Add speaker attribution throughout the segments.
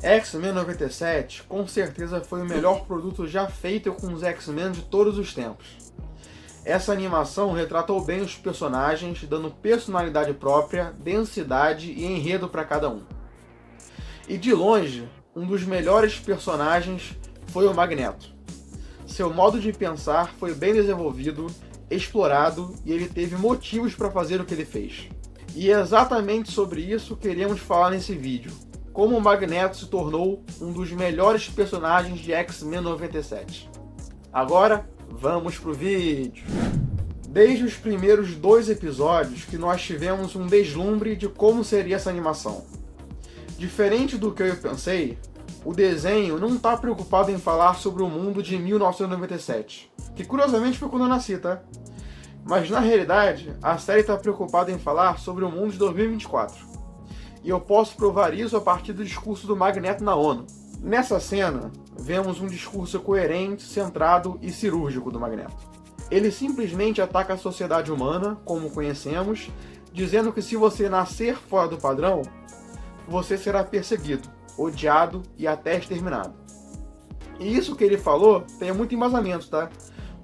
Speaker 1: X-Men 97 com certeza foi o melhor produto já feito com os X-Men de todos os tempos. Essa animação retratou bem os personagens, dando personalidade própria, densidade e enredo para cada um. E de longe, um dos melhores personagens foi o Magneto. Seu modo de pensar foi bem desenvolvido, explorado e ele teve motivos para fazer o que ele fez. E é exatamente sobre isso que queremos falar nesse vídeo. Como o Magneto se tornou um dos melhores personagens de X-Men 97. Agora, vamos pro vídeo! Desde os primeiros 2 episódios que nós tivemos um deslumbre de como seria essa animação. Diferente do que eu pensei, o desenho não está preocupado em falar sobre o mundo de 1997, que curiosamente foi quando eu nasci, tá? Mas na realidade, a série está preocupada em falar sobre o mundo de 2024. E eu posso provar isso a partir do discurso do Magneto na ONU. Nessa cena, vemos um discurso coerente, centrado e cirúrgico do Magneto. Ele simplesmente ataca a sociedade humana, como conhecemos, dizendo que se você nascer fora do padrão, você será perseguido, odiado e até exterminado. E isso que ele falou tem muito embasamento, tá?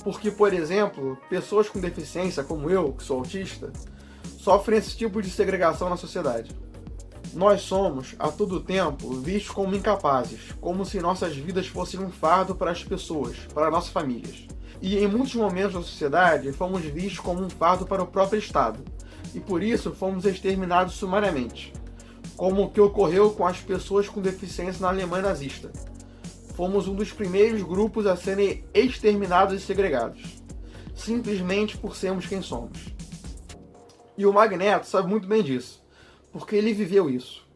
Speaker 1: Porque, por exemplo, pessoas com deficiência, como eu, que sou autista, sofrem esse tipo de segregação na sociedade. Nós somos, a todo tempo, vistos como incapazes, como se nossas vidas fossem um fardo para as pessoas, para nossas famílias. E em muitos momentos da sociedade, fomos vistos como um fardo para o próprio Estado, e por isso fomos exterminados sumariamente, como o que ocorreu com as pessoas com deficiência na Alemanha nazista. Fomos um dos primeiros grupos a serem exterminados e segregados, simplesmente por sermos quem somos. E o Magneto sabe muito bem disso, porque ele viveu isso.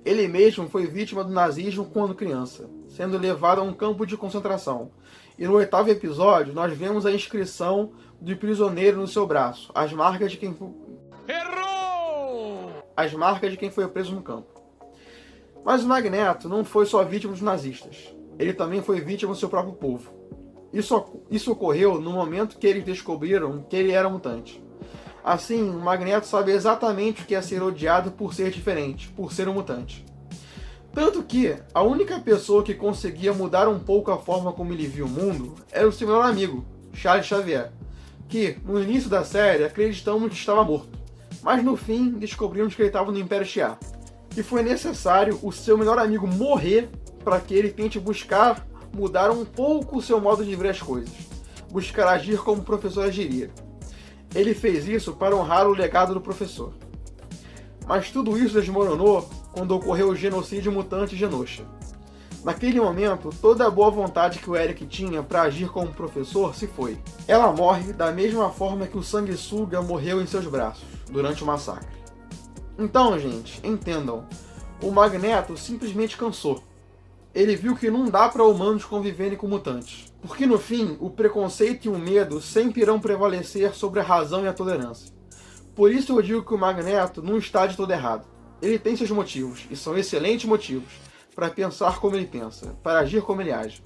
Speaker 1: Ele mesmo foi vítima do nazismo quando criança, sendo levado a um campo de concentração. E no 8º episódio, nós vemos a inscrição do prisioneiro no seu braço, as marcas de quem foi preso no campo. Mas o Magneto não foi só vítima dos nazistas. Ele também foi vítima do seu próprio povo. Isso ocorreu no momento que eles descobriram que ele era mutante. Assim, o Magneto sabe exatamente o que é ser odiado por ser diferente, por ser um mutante. Tanto que a única pessoa que conseguia mudar um pouco a forma como ele via o mundo era o seu melhor amigo, Charles Xavier, que, no início da série, acreditamos que estava morto, mas no fim descobrimos que ele estava no Império Shi'ar. E foi necessário o seu melhor amigo morrer para que ele tente buscar mudar um pouco o seu modo de ver as coisas, buscar agir como o professor agiria. Ele fez isso para honrar o legado do professor. Mas tudo isso desmoronou quando ocorreu o genocídio mutante Genosha. Naquele momento, toda a boa vontade que o Eric tinha para agir como professor se foi. Ela morre da mesma forma que o Sanguessuga morreu em seus braços, durante o massacre. Então, gente, entendam, o Magneto simplesmente cansou. Ele viu que não dá para humanos conviverem com mutantes. Porque no fim, o preconceito e o medo sempre irão prevalecer sobre a razão e a tolerância. Por isso eu digo que o Magneto não está de todo errado. Ele tem seus motivos, e são excelentes motivos, para pensar como ele pensa, para agir como ele age.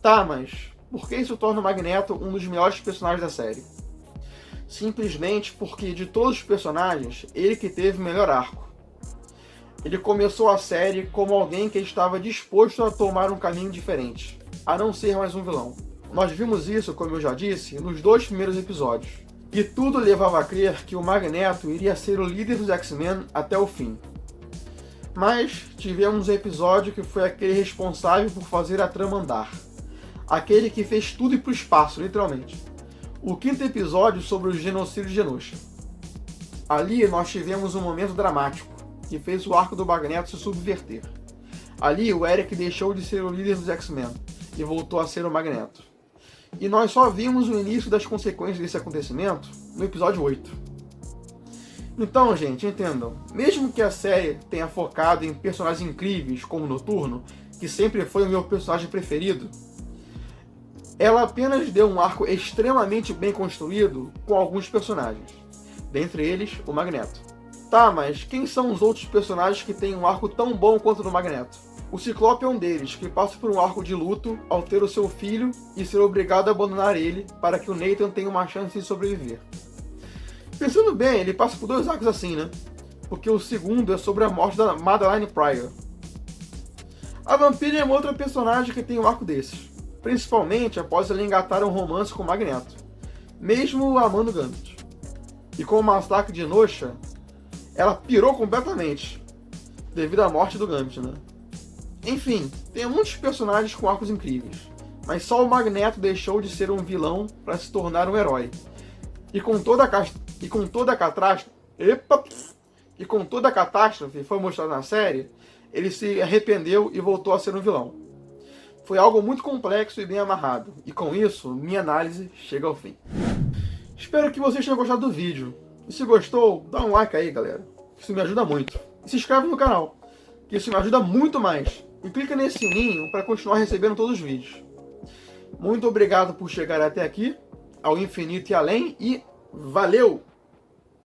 Speaker 1: Tá, mas por que isso torna o Magneto um dos melhores personagens da série? Simplesmente porque de todos os personagens, ele que teve o melhor arco. Ele começou a série como alguém que estava disposto a tomar um caminho diferente, a não ser mais um vilão. Nós vimos isso, como eu já disse, nos 2 primeiros episódios. E tudo levava a crer que o Magneto iria ser o líder dos X-Men até o fim. Mas tivemos um episódio que foi aquele responsável por fazer a trama andar. Aquele que fez tudo ir para o espaço, literalmente. O 5º episódio sobre o genocídio de Genosha. Ali nós tivemos um momento dramático, que fez o arco do Magneto se subverter. Ali o Eric deixou de ser o líder dos X-Men e voltou a ser o Magneto. E nós só vimos o início das consequências desse acontecimento no episódio 8. Então, gente, entendam, mesmo que a série tenha focado em personagens incríveis como o Noturno, que sempre foi o meu personagem preferido, ela apenas deu um arco extremamente bem construído com alguns personagens, dentre eles o Magneto. Tá, mas quem são os outros personagens que têm um arco tão bom quanto o do Magneto? O Ciclope é um deles, que passa por um arco de luto ao ter o seu filho e ser obrigado a abandonar ele para que o Nathan tenha uma chance de sobreviver. Pensando bem, ele passa por 2 arcos assim, né? Porque o segundo é sobre a morte da Madeline Pryor. A Vampira é uma outra personagem que tem um arco desses, principalmente após ela engatar um romance com o Magneto, mesmo amando Gambit. E com o massacre de Nosha, ela pirou completamente, devido à morte do Gambit, né? Enfim, tem muitos personagens com arcos incríveis, mas só o Magneto deixou de ser um vilão para se tornar um herói. E com toda a catástrofe foi mostrada na série, ele se arrependeu e voltou a ser um vilão. Foi algo muito complexo e bem amarrado, e com isso, minha análise chega ao fim. Espero que vocês tenham gostado do vídeo. E se gostou, dá um like aí, galera. Isso me ajuda muito. E se inscreve no canal, que isso me ajuda muito mais. E clica nesse sininho para continuar recebendo todos os vídeos. Muito obrigado por chegar até aqui, ao infinito e além, e valeu!